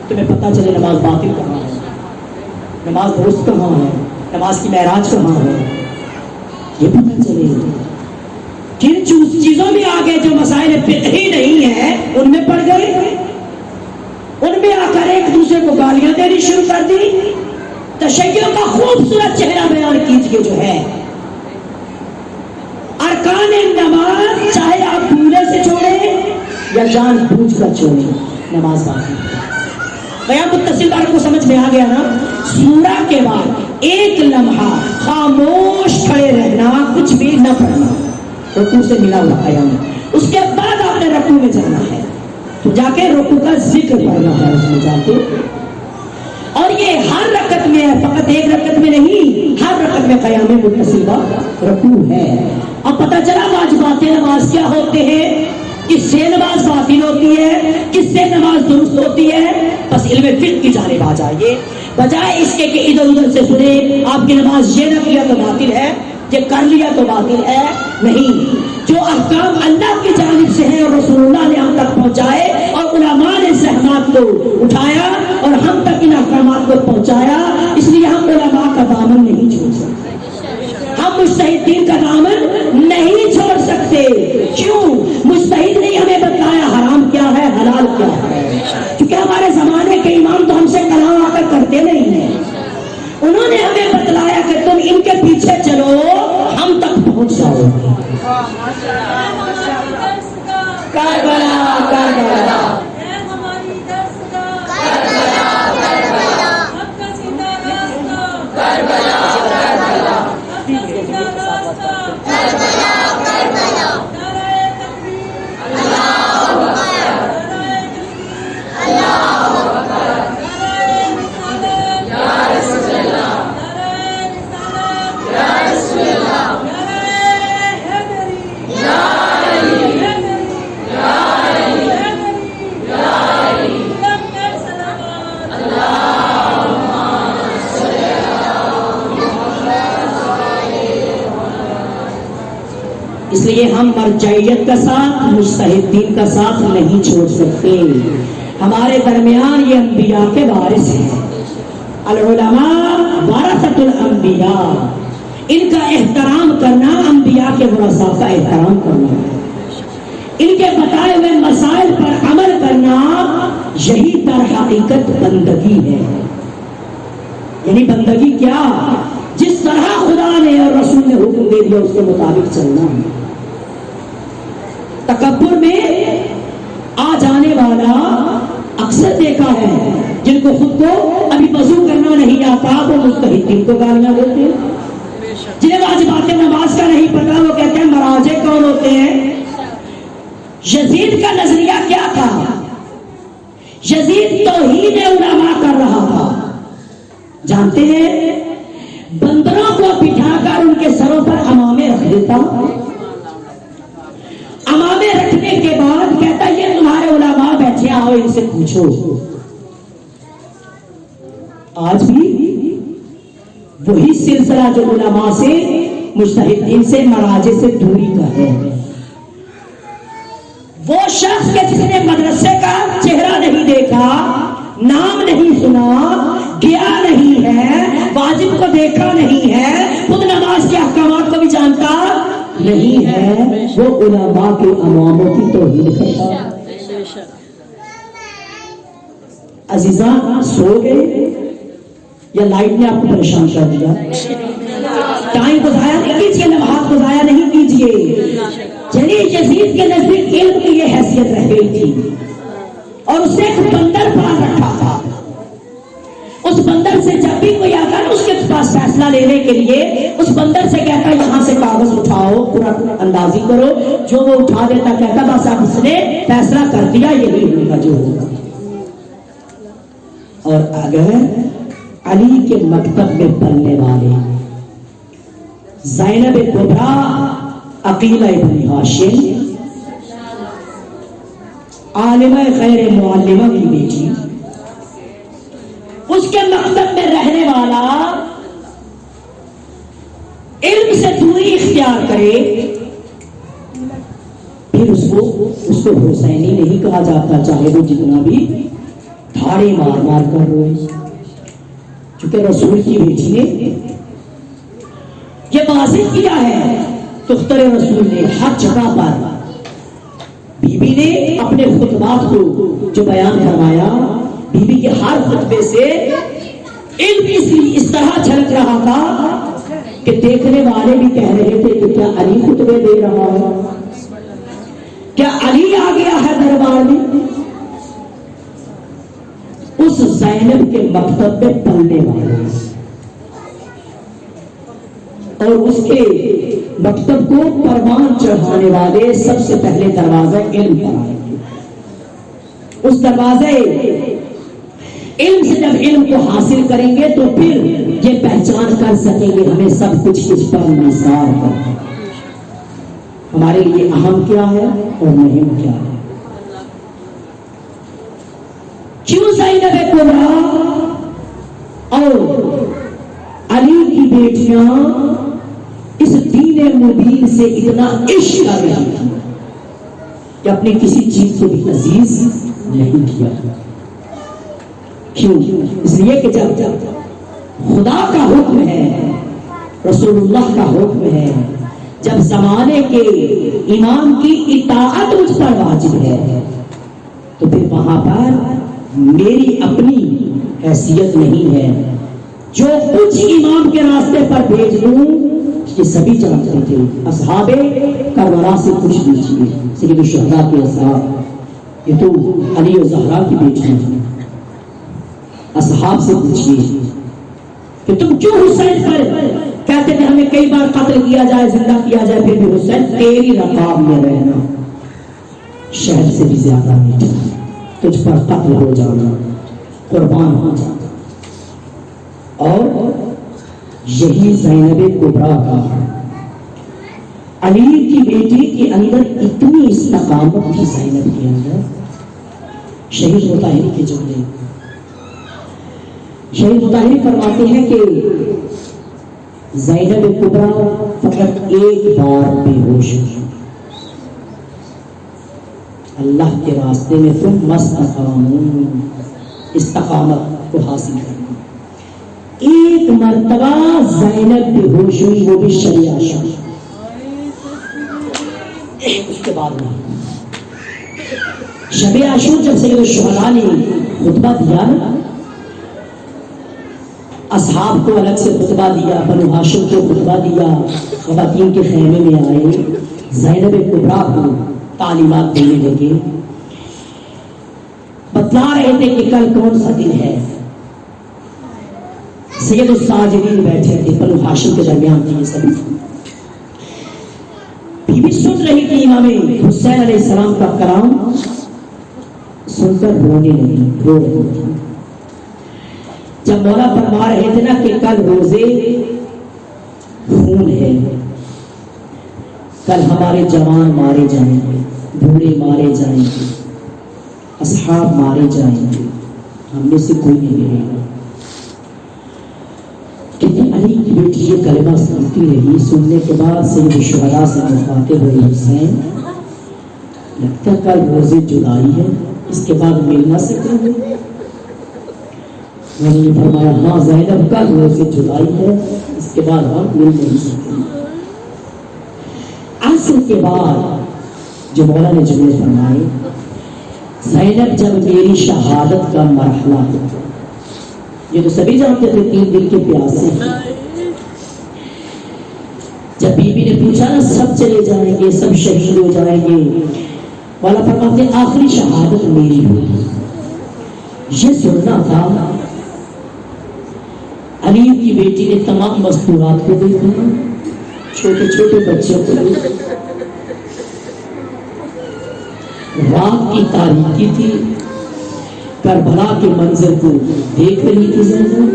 تمہیں پتہ چلے نماز باطل کہاں ہے، نماز درست کہاں ہے، نماز کی معراج کہاں ہے، یہ پتہ چلے۔ کن چیزوں میں آگے جو مسائل فقہی نہیں ہے ان میں پڑ گئے، ان میں آ کر ایک دوسرے کو گالیاں دینی شروع کر دی۔ تشیع کا خوبصورت چہرہ بیان کیجئے جو ہے ارکان نماز، چاہے آپ بھولے سے چھوڑیں یا جان بوجھ کر چھوڑیں، نماز باطل۔ قیام متصل بار کو سمجھ میں آ گیا نا؟ سورہ کے بعد ایک لمحہ خاموش کھڑے رہنا، کچھ بھی نہ پڑھنا، رکوع سے ملا ہوا قیام، اس کے بعد آپ نے رکوع میں جانا ہے، تو جا کے رکوع کا ذکر پڑھنا ہے اس میں جا کے، اور یہ ہر رکعت میں ہے، فقط ایک رکعت میں نہیں، ہر رکعت میں قیام متصل با رکوع ہے۔ اب پتہ چلا واجبات نماز کیا ہوتے ہیں، کس سے نماز باطل ہوتی ہے، کس سے نماز درست ہوتی ہے، بس علم فقہ کی جانب آ جائیے، بجائے اس کے کہ ادھر ادھر سے سنے آپ کی نماز یہ نہ کیا تو باطل ہے، یہ کر لیا تو باطل ہے، نہیں۔ جو احکام اللہ کی جانب سے ہیں اور رسول اللہ نے ہم تک پہنچائے اور علماء نے زحمات کو اٹھایا اور ہم تک ان احکامات کو پہنچایا، اس لیے ہم علماء کا دامن نہیں چھوڑ سکتے، ہم مجتہدین کا دامن نہیں چھوڑ سکتے۔ کیوں؟ مجتہد نے ہمیں بتایا حرام کیا ہے، حلال کیا ہے، کیونکہ ہمارے زمانے کے امام تو ہم سے کلام آ کر کرتے نہیں ہیں، انہوں نے ہمیں بتلایا کہ تم ان کے پیچھے چلو ہم تک پہنچ جاؤ گے۔ کربلا کربلا اس لیے ہم مرجعیت کا ساتھ مجتہدین کا ساتھ نہیں چھوڑ سکتے. ہمارے درمیان یہ انبیاء کے وارث ہیں. العلماء ورثۃ الانبیاء، ان کا احترام کرنا انبیاء کے ورثاء کا احترام کرنا ہے. ان کے بتائے ہوئے مسائل پر عمل کرنا یہی در حقیقت بندگی ہے. یعنی بندگی کیا؟ جس طرح خدا نے اور رسول نے حکم دے دیا اس کے مطابق چلنا ہے. تکبر میں آ جانے والا اکثر دیکھا ہے جن کو خود کو ابھی وضو کرنا نہیں آتا وہ مجتہدین کو گالیاں دیتے ہیں. جنہیں واجبات نماز کا نہیں پتا وہ کہتے ہیں مراجع کون ہوتے ہیں. یزید کا نظریہ کیا تھا؟ یزید توہین علماء کر رہا تھا. جانتے ہیں بندروں کو بٹھا کر ان کے سروں پر امامے رکھ دیتا. امامے رکھنے کے بعد کہتا یہ تمہارے علماء بیٹھے آؤ ان سے پوچھو. آج بھی وہی سلسلہ جو علماء سے مجتہدین سے مراجع سے دوری کا ہے. وہ شخص کے جس نے مدرسے کا چہرہ نہیں دیکھا، نام نہیں سنا، گیا نہیں ہے، واجب کو دیکھا نہیں ہے، خود نماز کے احکامات کو بھی جانتا نہیں ہے، وہ علماء کے اماموں کی توہین کرتا. عزیزان سو گئے یا لائٹ نے آپ کو پریشان کر دیا؟ ٹائم کو ضائع نہیں کیجیے، لمحات کو ضائع نہیں کیجیے. چلیے یزید کے نزدیک علم کی یہ حیثیت رہ گئی تھی اور اس نے ایک بندر پال رکھا تھا. اس بندر سے جب بھی کوئی آتا نا اس کے پاس فیصلہ لینے کے لیے اس بندر سے کہتا یہاں سے کاغذ اٹھاؤ، پورا اندازی کرو. جو وہ اٹھا دیتا کہتا بس اب اس نے فیصلہ کر دیا یہی ہوگا جو ہوگا. اور اگر علی کے مکتب میں پڑھنے والے زینب کبریٰ عقیلہ ابن ہاشم عالمہ خیر معلمہ کی بیٹی اس کے مکتب میں رہنے والا علم سے دوری اختیار کرے پھر اس کو حسینی نہیں کہا جاتا چاہے وہ جتنا بھی دھاڑے مار مار کر روئے. چونکہ رسول کی بیٹی نے یہ واضح کیا ہے تختر رسول نے ہر جگہ پر بی بی نے اپنے خطبات کو جو بیان فرمایا بی بی کے ہر خطبے سے علم اس طرح جھلک رہا تھا کہ دیکھنے والے بھی کہہ رہے تھے کہ کیا علی خطبے دے رہا ہے، کیا علی آ گیا ہے دربار میں. اس زینب کے مکتب میں پڑھنے والے اور اس کے مکتب کو پروان چڑھانے والے سب سے پہلے دروازہ علم پر آئے گے. اس دروازے علم سے جب علم کو حاصل کریں گے تو پھر یہ پہچان کر سکیں گے ہمیں سب کچھ اس پر نثار ہے، ہمارے لیے اہم کیا ہے اور مہم کیا ہے. کیوں زینب کبریٰ اور علی کی بیٹیاں اس دین مبین سے اتنا عشق کر رہی تھی کہ اپنی کسی چیز کو بھی عزیز نہیں کیا. کیوں؟ اس لیے کہ جب خدا کا حکم ہے، رسول اللہ کا حکم ہے، جب زمانے کے امام کی اطاعت مجھ پر واجب ہے تو پھر وہاں پر میری اپنی حیثیت نہیں ہے. جو کچھ امام کے راستے پر بھیج دوں یہ سبھی جانتے تھے. اصحاب کربلا سے پوچھ لیجیے، سید الشہداء کے اصحاب، یہ تو علی و زہرا کی بیٹی ہیں، اصحاب سے پوچھیے کہ تم کیوں حسین پر کہتے تھے ہمیں کئی بار قتل کیا جائے، زندہ کیا جائے، پھر بھی حسین تیری رقاب میں رہنا شہد سے بھی زیادہ میٹھا، تجھ پر قتل ہو جانا، قربان ہو جانا. اور یہی زینب کبریٰ کا علی کی بیٹی کے اندر اتنی استقامت تھی، زینب کے اندر. شہید مطہری کے جملے، شہید مطہری فرماتے ہیں کہ زینب کبریٰ فقط ایک بار بے ہوش ہوئی، اللہ کے راستے میں تم مستقامون، استقامت کو حاصل کرنا. ایک مرتبہ زینب بے ہوش ہوئی، وہ بھی شب عاشور، اس کے بعد نہیں. شب عاشور جب سید الشہداء نے خطبہ دیا نا، اصحاب کو الگ سے خطبہ دیا، بنو ہاشم کو خطبہ دیا، خواتین کے خیمے میں آئے، زینب کبریٰ کو تعلیمات دینے لگے، بتلا رہے تھے کہ کل کون سا دن ہے. سید الساجدین بیٹھے تھے، بنو ہاشم کے درمیان تھے یہ سبھی. بی بی سن رہی تھی امام حسین علیہ السلام کا کلام، سن کر رونے لگی، رو رہی تھی. جب مولا فرما رہے تھے نا کہ کل روزے خون ہے، کل ہمارے جوان مارے جائیں گے، بوڑھے مارے جائیں گے، اصحاب مارے جائیں گے، ہم میں سے کوئی نہیں رہے گا. کہتے علی کی بیٹی یہ کلمہ سنتی رہی، سننے کے بعد سید الشہداء سے مخاطب ہوئی، حسین لگتا کل روزے جدائی ہے، اس کے بعد مل نہ سکیں گے. میں نے فرمایا ہاں زینب کل روزے جدائی ہے، اس کے بعد ہم مل نہیں سکیں گے. عصر کے بعد جو مولا نے جملے فرمائے، زینب جب میری شہادت کا مرحلہ ہو، یہ تو سبھی جانتے تھے 3 دن کے پیاسے ہیں. جب بی بی نے پوچھا نا سب چلے جائیں گے، سب شہید ہو جائیں گے، مولا فرماتے آخری شہادت میری ہوئی. یہ سننا تھا. علی کی بیٹی نے تمام مستورات کو دیکھا، چھوٹے چھوٹے بچوں کو دیکھا. رات کی تاریکی تھی، کربلا کے منظر کو دیکھ رہی تھی زینب.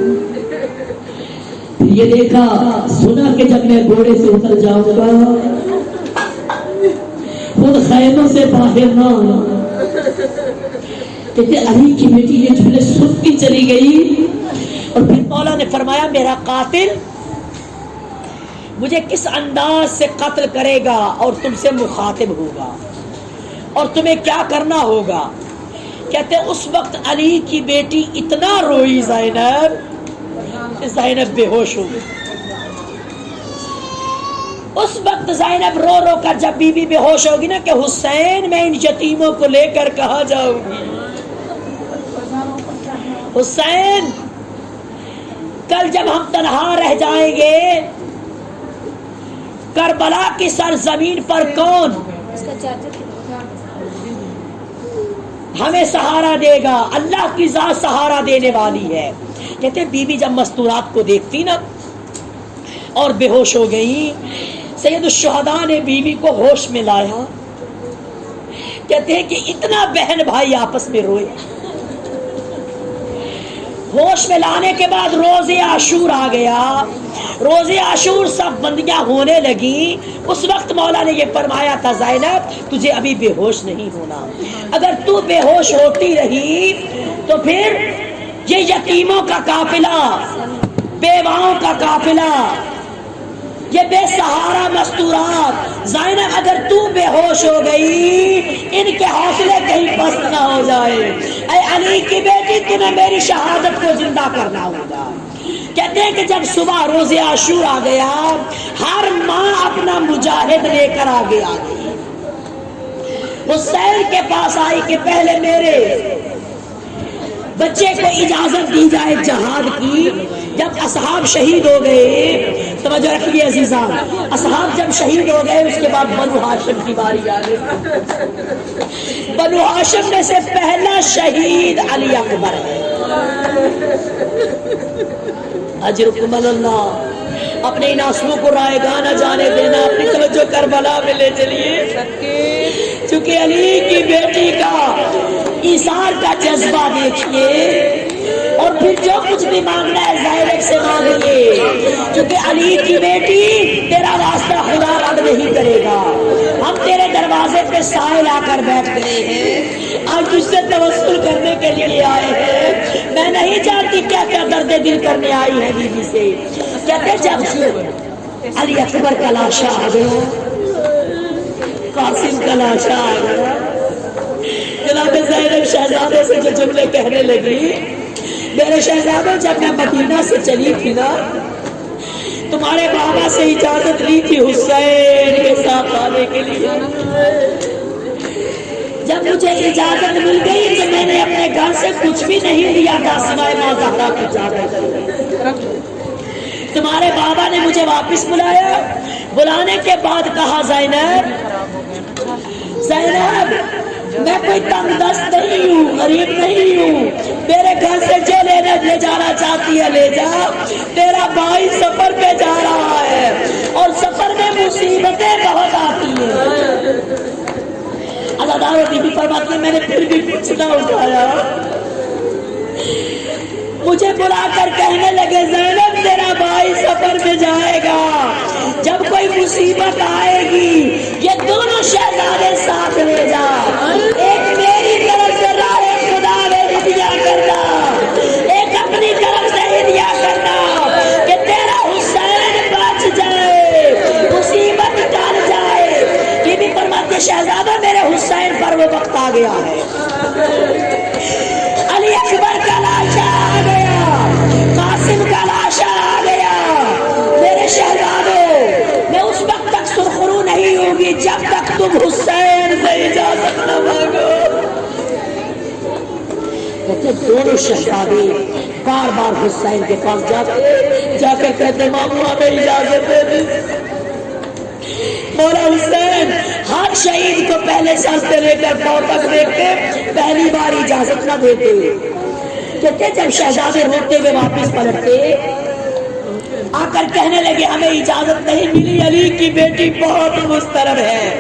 پھر یہ دیکھا سنا کہ جب میں گھوڑے سے اتر جاؤں گا خود خیموں سے باہر نہ آنا. کہتے علی کی بیٹی یہ جملے سنتی چلی گئی. اور پھر مولا نے فرمایا میرا قاتل مجھے کس انداز سے قتل کرے گا اور تم سے مخاطب ہوگا اور تمہیں کیا کرنا ہوگا. کہتے اس وقت علی کی بیٹی اتنا روئی زینب بے ہوش ہو گئی. اس وقت زینب رو رو کر جب بی بی بے ہوش ہوگی نا کہ حسین میں ان یتیموں کو لے کر کہاں جاؤں گی، حسین کل جب ہم تنہا رہ جائیں گے کربلا کی سرزمین پر کون ہمیں سہارا دے گا؟ اللہ کی ذات سہارا دینے والی ہے. کہتے بی بی جب مستورات کو دیکھتی نا اور بے ہوش ہو گئی، سید الشہداء نے بی بی کو ہوش میں لایا. کہتے ہیں کہ اتنا بہن بھائی آپس میں روئے. ہوش میں لانے کے بعد روز عاشور آ گیا، روز عاشور سب بندیاں ہونے لگی. اس وقت مولا نے یہ فرمایا تھا زینب تجھے ابھی بے ہوش نہیں ہونا، اگر تو بے ہوش ہوتی رہی تو پھر یہ یتیموں کا قافلہ، بیواؤں کا قافلہ، یہ بے سہارا مستورات، زینب اگر تو بے ہوش ہو گئی ان کے حوصلے کہیں پست نہ ہو جائے. اے علی کی بیٹی تمہیں میری شہادت کو زندہ کرنا ہوگا. کہتے ہیں کہ جب صبح روز عاشور آ گیا، ہر ماں اپنا مجاہد لے کر آگے آ گئی. حسین کے پاس آئی کہ پہلے میرے بچے کو اجازت دی جائے جہاد کی. جب اصحاب شہید ہو گئے، توجہ رکھیے عزیزان، اصحاب جب شہید ہو گئے اس کے بعد بنو ہاشم کی باری آ گئی۔ بنو ہاشم میں سے پہلا شہید علی اکبر ہے۔ اجرکم اللہ، اپنے ان آنسوؤں کو رائے گاہ نہ جانے دینا، اپنی توجہ کربلا میں لے چلیے، چونکہ علی کی بیٹی کا ایثار کا جذبہ دیکھیے، اور پھر جو کچھ بھی مانگنا ہے زینب سے مانگیے، کیونکہ علی کی بیٹی تیرا واسطہ خدا رد نہیں کرے گا، ہم تیرے دروازے پہ سائل آ کر بیٹھ گئے ہیں، آج تجھ سے توسل کرنے کے لیے آئے ہیں، میں نہیں جانتی کیا کیا درد دل کرنے آئی ہے بیوی سے۔ کہتے جب علی اکبر کا لاشا آ گیا، قاسم کا لاشا آ گیا، جناب زینب شہزادے سے جو جملے کہنے لگی، میرے شہزادوں جب میں مدینہ سے چلی تھی نا، تمہارے بابا سے اجازت لی تھی حسین کے ساتھ آنے کے لیے، جب مجھے اجازت مل گئی تو میں نے اپنے گھر سے کچھ بھی نہیں لیا تھا سوائے ماں زہرا کی اجازت۔ تمہارے بابا نے مجھے واپس بلایا، بلانے کے بعد کہا زینب میں کوئی تنگ دست نہیں ہوں، غریب نہیں ہوں، میرے گھر سے جو لے جانا چاہتی ہے لے جا، تیرا بھائی سفر پہ جا رہا ہے اور سفر میں مصیبتیں بہت آتی ہیں۔ اللہ دارو بی بی فرماتی ہے میں نے پھر بھی کچھ نہ اٹھایا، مجھے بلا کر کہنے لگے زینب تیرا بھائی سفر میں جائے گا، جب کوئی مصیبت آئے گی یہ دونوں شہزادے ساتھ لے جا، ایک میری طرف سے راہ خدا میں ہدیہ کرنا، ایک اپنی طرف سے ہدیہ کرنا کہ تیرا حسین بچ جائے، مصیبت ٹل جائے۔ یہ بھی فرماتے شہزادہ میرے حسین پر وہ وقت آ گیا ہے، علی اکبر کا لاشا آ گیا، قاسم کا لاشا آ گیا، میرے شہزادوں میں اس وقت تک سرخرو نہیں ہوگی جب تک تم حسین سے اجازت نہ مانگو۔ کہتے دونوں شہزادے بار بار حسین کے پاس جاتے، جا کر کہتے مامو ہمیں اجازت دے دی، مولا حسین ہر شہید کو پہلے سر سے لے کر پاؤں تک دیکھتے، پہلی بار اجازت نہ دیتے۔ کہتے جب شہزادے روتے ہوئے واپس پلٹتے، آ کر کہنے لگے ہمیں اجازت نہیں ملی، علی کی بیٹی بہت مضطرب ہے،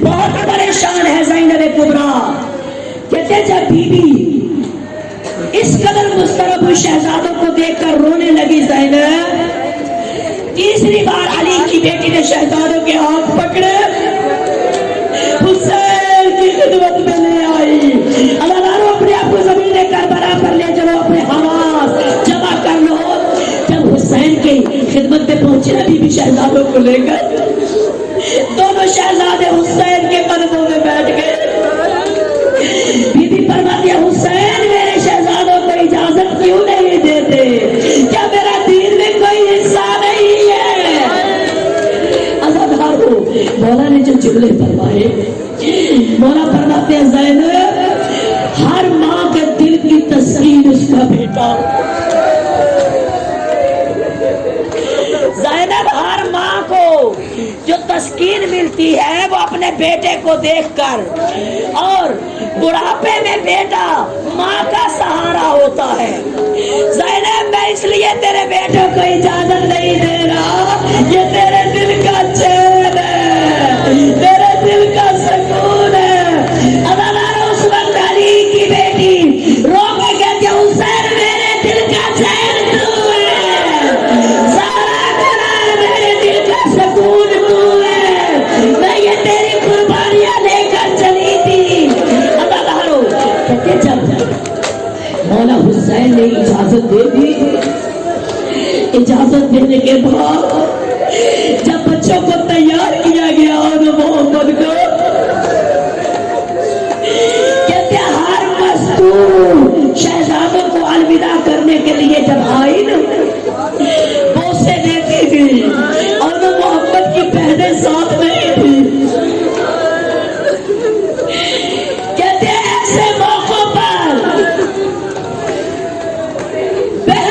بہت پریشان ہے زینب کبریٰ۔ کہتے جب بی بی اس قدر مضطرب ہوئی شہزادوں کو دیکھ کر رونے لگی زینب، تیسری بار علی کی بیٹی نے شہزادوں کے ہاتھ پکڑے، حسین کی خدمت میں لے آئی۔ اللہ تعالیٰ اپنے آپ کو زمین کربلا پر لے چلو، اپنے حواس جمع کر لو۔ جب حسین کی خدمت میں پہنچے نبی بھی شہزادوں کو لے کر، دونوں شہزادے حسین کے قدموں میں بیٹھ گئے۔ بی بی فرماتی ہے حسین میرے شہزادوں کو اجازت کیوں نہیں دیتے؟ کیا میرا دین میں کوئی حصہ نہیں ہے؟ اللہ مولا نے جو جملے فرمائے، مولا فرماتے ہیں زینب ہر ماں کے دل کی تسکین اس کا بیٹا، زینب ہر ماں کو جو تسکین ملتی ہے وہ اپنے بیٹے کو دیکھ کر، اور بڑھاپے میں بیٹا ماں کا سہارا ہوتا ہے۔ زینب میں اس لیے تیرے بیٹے کو اجازت نہیں دے رہا، یہ تیرے دل کا چین ہے، تیرے دل کا سکون ہے۔ اللہ اس وقت علی کی بیٹی رو کے کہتے حسین میرے دل کا چین تو ہے، سارا میرے دل کا سکون تو ہے، میں یہ تیری قربانیاں لے کر چلی تھی۔ کہتے جب مولا حسین نے اجازت دے دی، اجازت دینے کے بعد جب بچوں کو تیار کیا گیا اور محمد کو، کہتے ہر مستور شہزادوں کو الوداع کرنے کے لیے جب آئی نا بوسے دیتی تھی، اور وہ محمد کی بہنیں ساتھ نہیں تھی۔ کہتے ایسے موقع پر بہن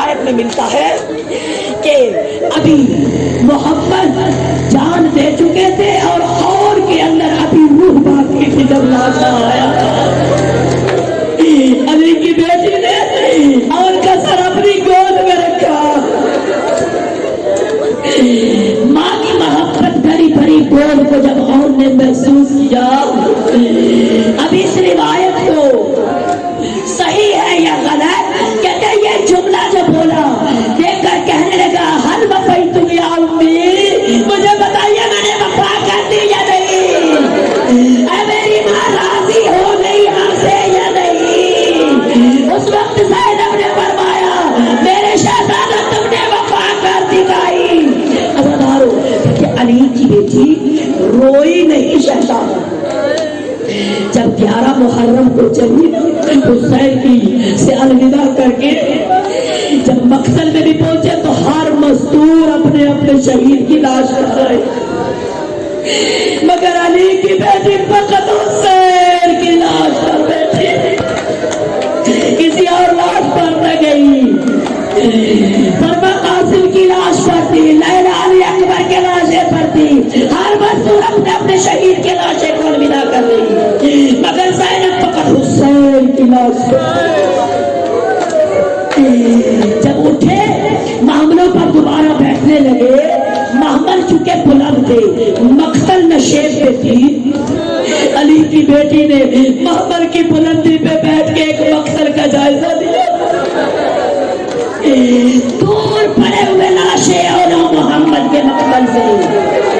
روایت میں ملتا ہے کہ ابھی محمد جان دے چکے تھے اور کے اندر ابھی روح باقی تھی جب لاشا آیا علی کی بیٹی نے اور کا سر اپنی گود میں رکھا، ماں کی محبت بھری بھری گود کو جب اور نے محسوس کیا، اب اس روایت کو صحیح ہے یا غلط کہتے ہیں یہ جملہ جو بولا دیکھ کر کہنے لگا حل وفیتم یا امی، مجھے بتائیے میں نے وفا کر دی یا نہیں، اے میری ماں راضی ہو گئی ہم سے یا نہیں؟ اس وقت زینب نے فرمایا میرے شہزادہ تم نے وفا کر دکھائی۔ عزیزانو کہ علی کی بیٹی روئی نہیں شہزادہ، جب 11 محرم کو چلی حسین کی سے الوداع کر کے جب مقتل میں بھی پہنچے تو ہر مزدور اپنے اپنے شہید کی لاش کر رہے، مگر علی کی بیٹی فقط حسین کی لاش پر بیٹھی، کسی اور لاش پر نہ گئی۔ فرما قاسم کی لاش پر تھی، لیلا علی اکبر کے لاشیں پر تھی، ہر مزدور اپنے اپنے شہید کے لاشیں کو الوداع کر رہی، مگر زینب فقط حسین کی لاش پر۔ جب اٹھے معاملوں پر دوبارہ بیٹھنے لگے، محمل چکے بلند تھے، مقتل نشیب پہ تھی، علی کی بیٹی نے محمل کی بلندی پہ بیٹھ کے ایک مقتل کا جائزہ دیا، دور پڑے ہوئے لاشیں اور محمد کے مقتل سے